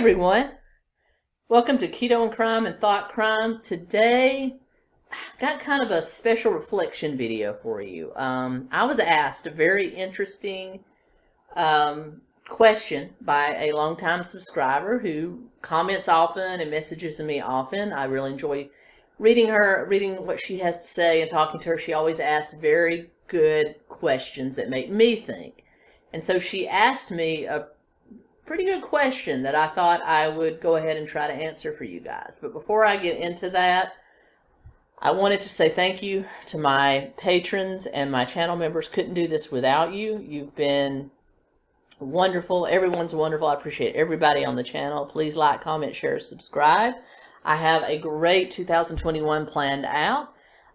everyone, welcome to Keto and Crime and Thought Crime. Today I got kind of a special reflection video for you. I was asked a very interesting question by a longtime subscriber who comments often and messages me often. I really enjoy reading what she has to say and talking to her. She always asks very good questions that make me think. And so she asked me a pretty good question that I thought I would go ahead and try to answer for you guys. But before I get into that, I wanted to say thank you to my patrons and my channel members. Couldn't do this without you. You've been wonderful. Everyone's wonderful. I appreciate everybody on the channel. Please like, comment, share, subscribe. I have a great 2021 planned out.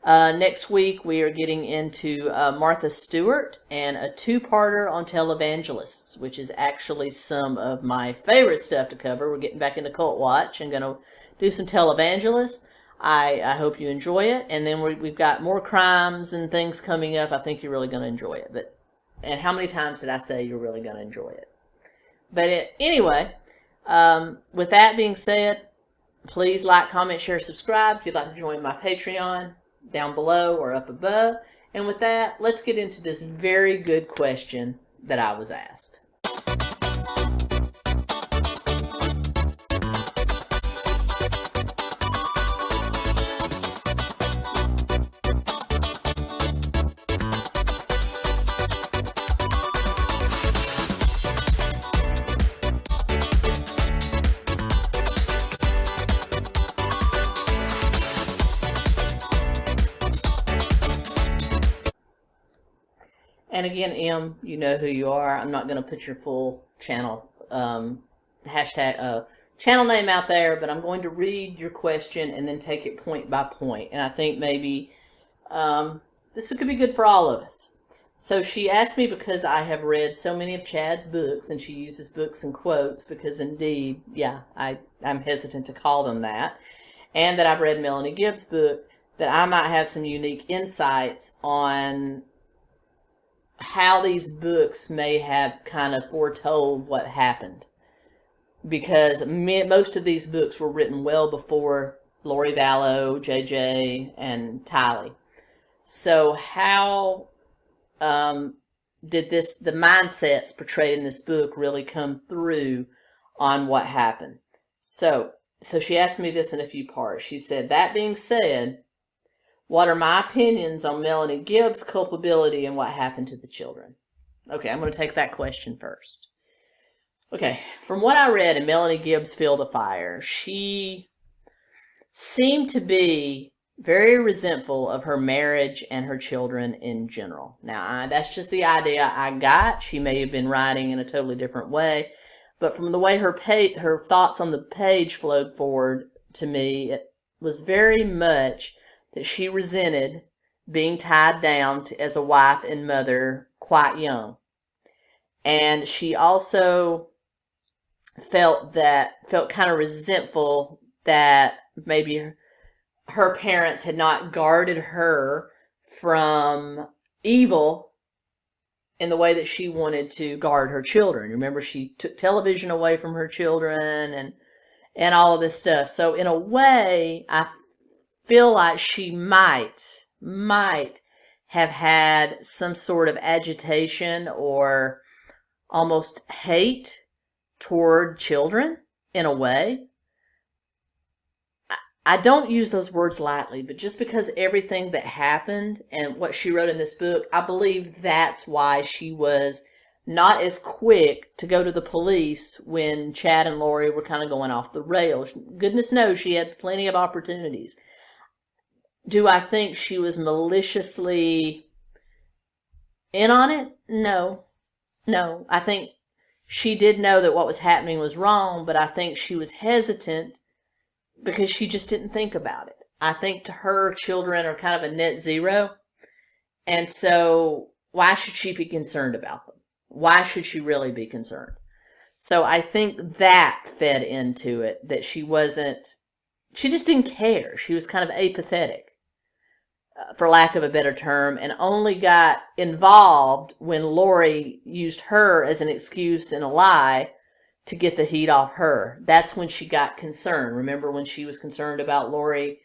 Next week we are getting into Martha Stewart and a two-parter on televangelists, which is actually some of my favorite stuff to cover. We're getting back into cult watch and going to do some televangelists. I hope you enjoy it. And then we've got more crimes and things coming up. I think you're really going to enjoy it. And how many times did I say you're really going to enjoy it? But anyway, with that being said, please like, comment, share, subscribe. If you'd like to join my Patreon, down below or up above. And with that, let's get into this very good question that I was asked. And again, M, you know who you are. I'm not going to put your full channel channel name out there, but I'm going to read your question and then take it point by point. And I think maybe this could be good for all of us. So she asked me because I have read so many of Chad's books, and she uses books in quotes because indeed, yeah, I'm hesitant to call them that, and that I've read Melanie Gibb's book, that I might have some unique insights on how these books may have kind of foretold what happened, because most of these books were written well before Louis Vallow, JJ, and 𝗙lie. So how did the mindsets portrayed in this book really come through on what happened? So she asked me this in a few parts. She said, that being said, what are my opinions on Melanie Gibb's culpability and what happened to the children? Okay, I'm going to take that question first. Okay, from what I read in Melanie Gibb's Field of Fire, she seemed to be very resentful of her marriage and her children in general. Now, that's just the idea I got. She may have been writing in a totally different way, but from the way her thoughts on the page flowed forward to me, it was very much that she resented being tied down as a wife and mother quite young. And she also felt kind of resentful that maybe her parents had not guarded her from evil in the way that she wanted to guard her children. Remember, she took television away from her children and all of this stuff. So in a way, I feel like she might have had some sort of agitation or almost hate toward children in a way. I don't use those words lightly, but just because everything that happened and what she wrote in this book, I believe that's why she was not as quick to go to the police when Chad and Lori were kind of going off the rails. Goodness knows she had plenty of opportunities. Do I think she was maliciously in on it? No. I think she did know that what was happening was wrong, but I think she was hesitant because she just didn't think about it. I think to her, children are kind of a net zero. And so why should she be concerned about them? Why should she really be concerned? So I think that fed into it, that she just didn't care. She was kind of apathetic, for lack of a better term, and only got involved when Lori used her as an excuse and a lie to get the heat off her. That's when she got concerned. Remember when she was concerned about 𝗠𝗏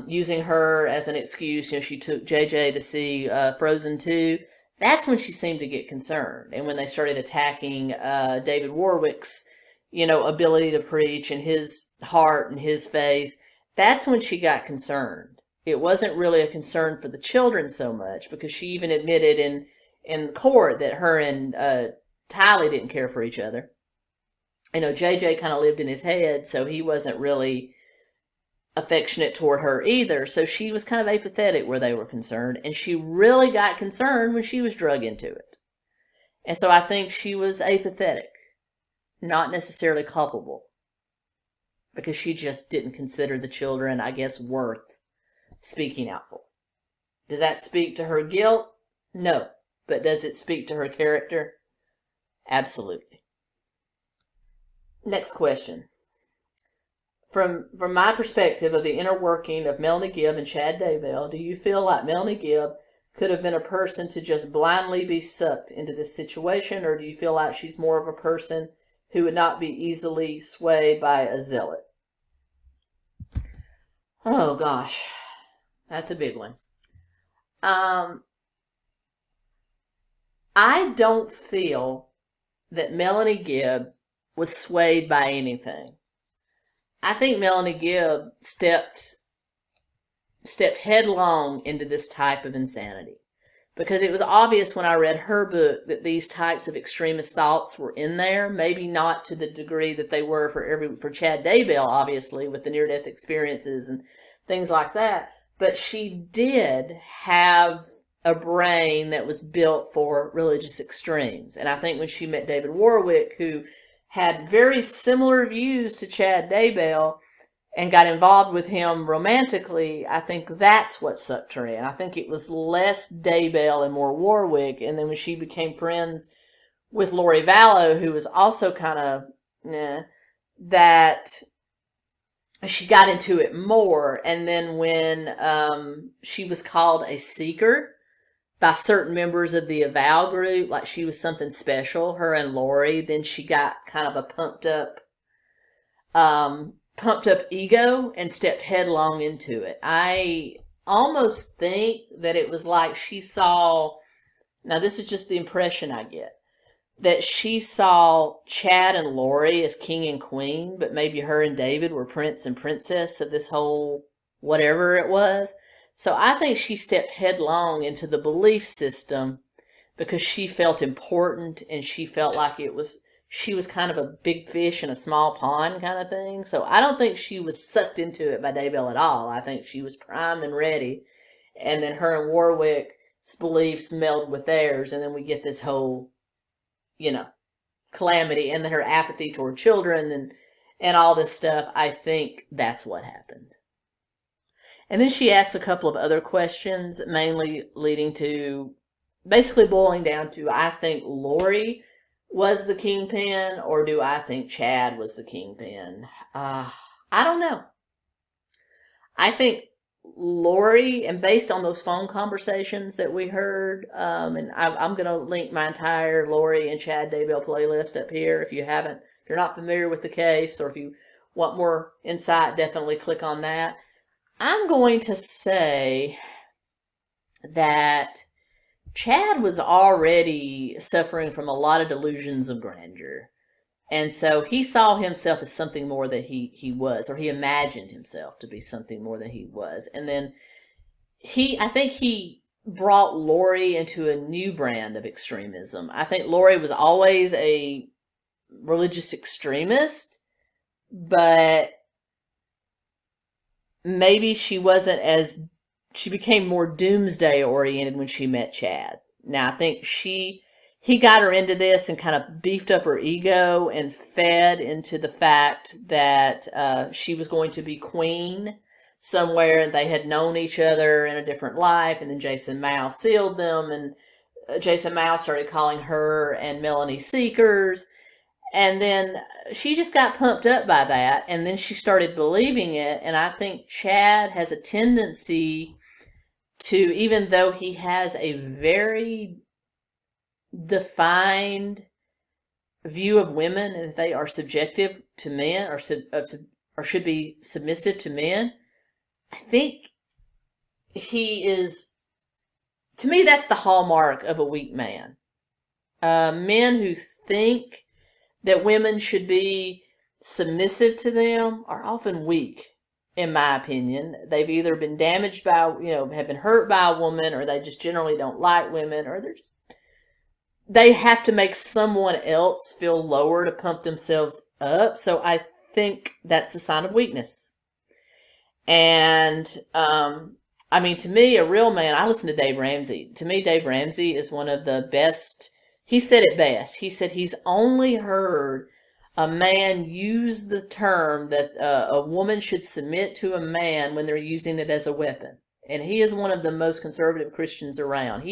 using her as an excuse? You know, she took JJ to see Frozen 2. That's when she seemed to get concerned. And when they started attacking David Warwick's, you know, ability to preach and his heart and his faith, that's when she got concerned. It wasn't really a concern for the children so much, because she even admitted in court that her and 𝗙lie didn't care for each other. You know, JJ kind of lived in his head, so he wasn't really affectionate toward her either. So she was kind of apathetic where they were concerned, and she really got concerned when she was drug into it. And so I think she was apathetic, not necessarily culpable, because she just didn't consider the children, I guess, worth speaking out for. Does that speak to her guilt? No. But does it speak to her character? Absolutely. Next question. From my perspective of the inner working of Melanie Gibb and Chad Daybell, do you feel like Melanie Gibb could have been a person to just blindly be sucked into this situation, or do you feel like she's more of a person who would not be easily swayed by a zealot? Oh gosh, that's a big one. I don't feel that Melanie Gibb was swayed by anything. I think Melanie Gibb stepped headlong into this type of insanity, because it was obvious when I read her book that these types of extremist thoughts were in there. Maybe not to the degree that they were for Chad Daybell, obviously, with the near-death experiences and things like that. But she did have a brain that was built for religious extremes. And I think when she met David Warwick, who had very similar views to Chad Daybell, and got involved with him romantically, I think that's what sucked her in. I think it was less Daybell and more Warwick. And then when she became friends with Lori Vallow, who was also kind of, that she got into it more. And then when she was called a seeker by certain members of the 𝗟𝗏 group, like she was something special, her and Lori, then she got kind of a pumped up ego and stepped headlong into it. I almost think that it was like she saw, now this is just the impression I get, that she saw Chad and Lori as king and queen, but maybe her and David were prince and princess of this whole whatever it was. So I think she stepped headlong into the belief system because she felt important, and she felt like she was kind of a big fish in a small pond kind of thing. So I don't think she was sucked into it by Daybell at all. I think she was primed and ready. And then her and Warwick's beliefs melded with theirs. And then we get this whole, calamity, and then her apathy toward children and all this stuff. I think that's what happened. And then she asked a couple of other questions, mainly leading to, basically boiling down to, I think Lori was the kingpin, or do I think Chad was the kingpin? I don't know. I think Lori, and based on those phone conversations that we heard, and I'm going to link my entire Lori and Chad Daybell playlist up here. If you're not familiar with the case, or if you want more insight, definitely click on that. I'm going to say that Chad was already suffering from a lot of delusions of grandeur. And so he saw himself as something more than he was, or he imagined himself to be something more than he was. And then I think he brought Lori into a new brand of extremism. I think Lori was always a religious extremist, but maybe she became more doomsday oriented when she met Chad. Now, I think he got her into this and kind of beefed up her ego and fed into the fact that she was going to be queen somewhere, and they had known each other in a different life. And then Jason Mao sealed them, and Jason Mao started calling her and Melanie seekers. And then she just got pumped up by that, and then she started believing it. And I think Chad has a tendency to, even though he has a very defined view of women, and that they are subjective to men, or should be submissive to men, I think he is, to me, that's the hallmark of a weak man. Men who think that women should be submissive to them are often weak, in my opinion. They've either been damaged by, have been hurt by a woman, or they just generally don't like women, or they have to make someone else feel lower to pump themselves up. So I think that's a sign of weakness. And, to me, a real man, I listen to Dave Ramsey. To me, Dave Ramsey is one of the best. He said it best. He said he's only heard a man use the term that a woman should submit to a man when they're using it as a weapon. And he is one of the most conservative Christians around.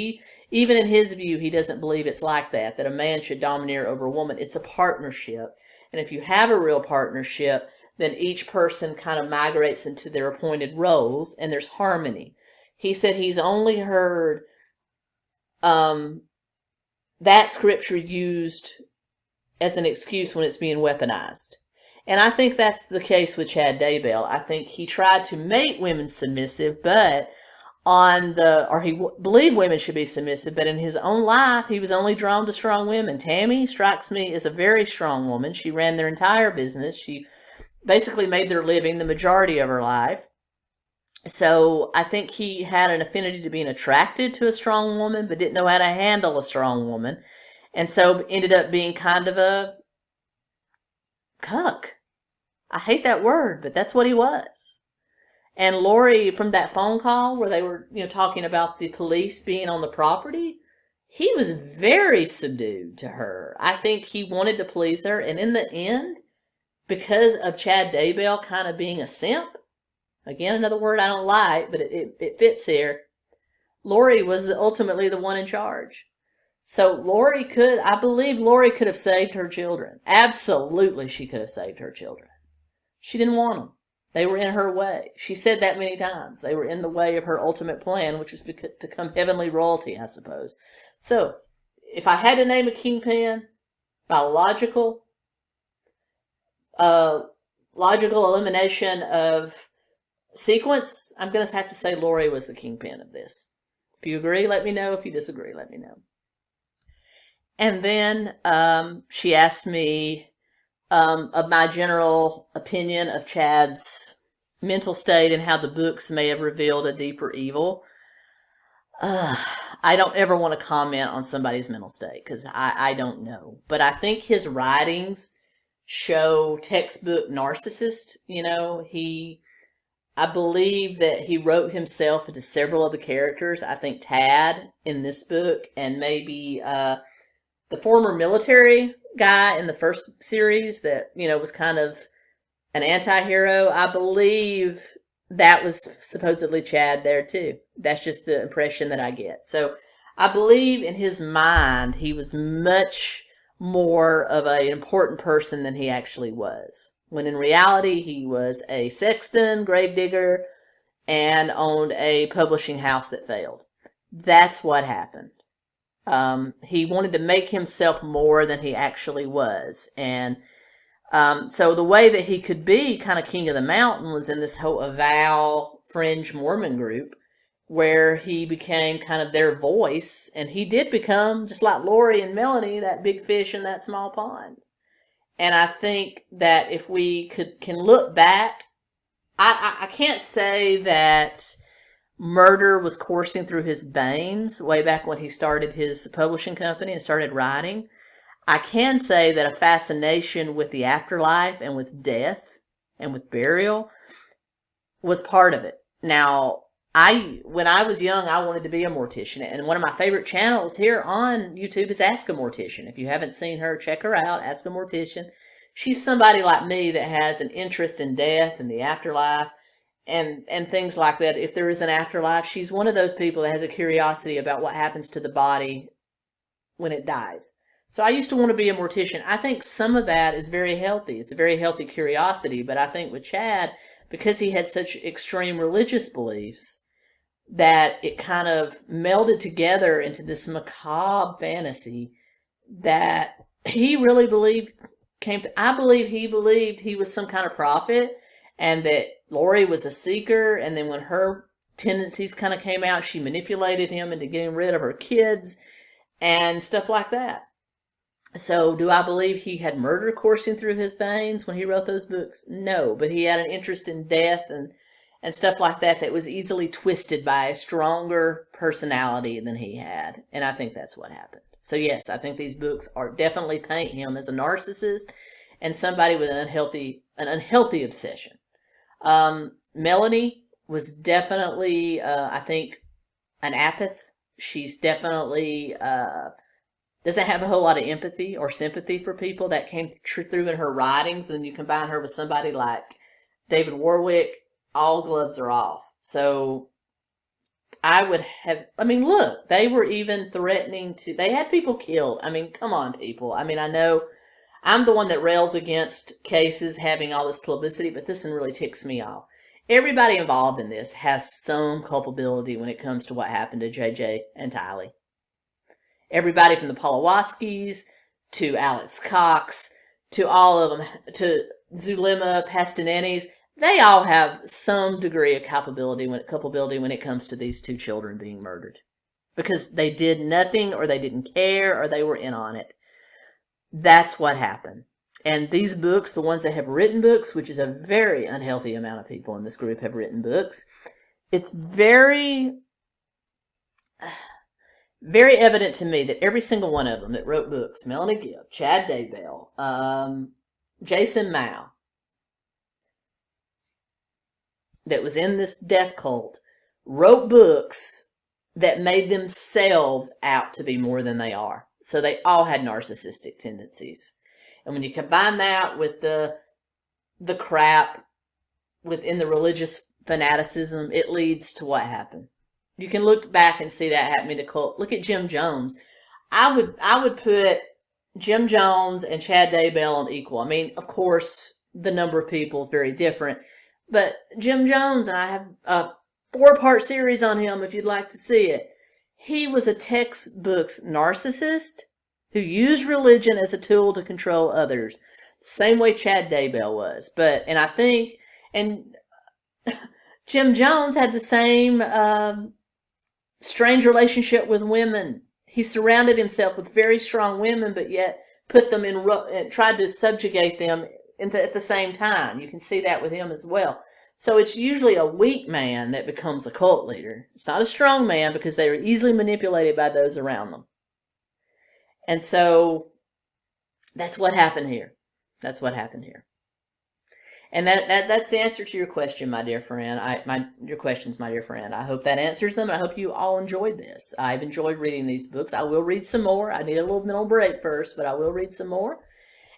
Even in his view, he doesn't believe it's like that a man should domineer over a woman. It's a partnership. And if you have a real partnership, then each person kind of migrates into their appointed roles, and there's harmony. He said he's only heard that scripture used as an excuse when it's being weaponized. And I think that's the case with Chad Daybell. I think he tried to make women submissive, but he believed women should be submissive, but in his own life, he was only drawn to strong women. Tammy strikes me as a very strong woman. She ran their entire business. She basically made their living the majority of her life. So I think he had an affinity to being attracted to a strong woman, but didn't know how to handle a strong woman. And so ended up being kind of a cuck. I hate that word, but that's what he was. And Lori, from that phone call where they were, talking about the police being on the property, he was very subdued to her. I think he wanted to please her. And in the end, because of Chad Daybell kind of being a simp, again, another word I don't like, but it fits here, Lori was ultimately the one in charge. So I believe Lori could have saved her children. Absolutely, she could have saved her children. She didn't want them. They were in her way. She said that many times. They were in the way of her ultimate plan, which was to become heavenly royalty, I suppose. So, if I had to name a kingpin, by logical elimination of sequence, I'm going to have to say Lori was the kingpin of this. If you agree, let me know. If you disagree, let me know. And then she asked me of my general opinion of Chad's mental state and how the books may have revealed a deeper evil. I don't ever want to comment on somebody's mental state because I don't know. But I think his writings show textbook narcissist. I believe that he wrote himself into several of the characters. I think Tad in this book, and maybe the former military guy in the first series that, was kind of an anti-hero. I believe that was supposedly Chad there too. That's just the impression that I get. So I believe in his mind, he was much more of an important person than he actually was. When in reality, he was a sexton, gravedigger, and owned a publishing house that failed. That's what happened. He wanted to make himself more than he actually was. And so the way that he could be kind of king of the mountain was in this whole avow fringe Mormon group, where he became kind of their voice. And he did become, just like Lori and Melanie, that big fish in that small pond. And I think that if we can look back, I can't say that murder was coursing through his veins way back when he started his publishing company and started writing. I can say that a fascination with the afterlife and with death and with burial was part of it. Now, when I was young, I wanted to be a mortician, and one of my favorite channels here on YouTube is Ask a Mortician. If you haven't seen her, check her out, Ask a Mortician. She's somebody like me that has an interest in death and the afterlife and things like that. If there is an afterlife, she's one of those people that has a curiosity about what happens to the body when it dies. So I used to want to be a mortician. I think some of that is very healthy. It's a very healthy curiosity, but I think with Chad, because he had such extreme religious beliefs, that it kind of melded together into this macabre fantasy that he really believed, I believe he believed he was some kind of prophet and that Lori was a seeker. And then when her tendencies kind of came out, she manipulated him into getting rid of her kids and stuff like that. So do I believe he had murder coursing through his veins when he wrote those books? No, but he had an interest in death and stuff like that that was easily twisted by a stronger personality than he had. And I think that's what happened. So yes, I think these books are definitely paint him as a narcissist and somebody with an unhealthy obsession. Melanie was definitely, I think, an apath. She's definitely doesn't have a whole lot of empathy or sympathy for people. That came through in her writings. And you combine her with somebody like David Warwick, all gloves are off. So I would have, I mean, look, they were even threatening to, they had people killed. I mean, come on, people. I mean, I know I'm the one that rails against cases having all this publicity, but this one really ticks me off. Everybody involved in this has some culpability when it comes to what happened to JJ and 𝗙lie. Everybody from the 𝗂𝗂𝗀𝗃𝗃 to Alex Cox to all of them, to 𝗬𝗏𝗻 Pastanenys, they all have some degree of culpability when it comes to these two children being murdered. Because they did nothing, or they didn't care, or they were in on it. That's what happened. And these books, the ones that have written books, which is a very unhealthy amount of people in this group have written books, it's very evident to me that every single one of them that wrote books, Melanie Gibb, Chad Daybell, Jason Mao, that was in this death cult, wrote books that made themselves out to be more than they are. So they all had narcissistic tendencies. And when you combine that with the crap within the religious fanaticism, it leads to what happened. You can look back and see that happening to cult. Look at Jim Jones. I would put Jim Jones and Chad Daybell on equal. I mean, of course, the number of people is very different. But Jim Jones, and I have a 4-part series on him if you'd like to see it. He was a textbook narcissist who used religion as a tool to control others. Same way Chad Daybell was. And I think, and Jim Jones had the same strange relationship with women. He surrounded himself with very strong women, but yet put them in, tried to subjugate them at the same time. You can see that with him as well. So it's usually a weak man that becomes a cult leader. It's not a strong man, because they are easily manipulated by those around them. And so that's what happened here. That's what happened here. And that's the answer to your question, my dear friend. Your questions, my dear friend. I hope that answers them. I hope you all enjoyed this. I've enjoyed reading these books. I will read some more. I need a little mental break first, but I will read some more.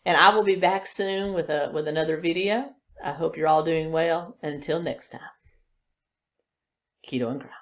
And I will be back soon with another video. I hope you're all doing well. And until next time, 𝗙់and 𝗀𝗏.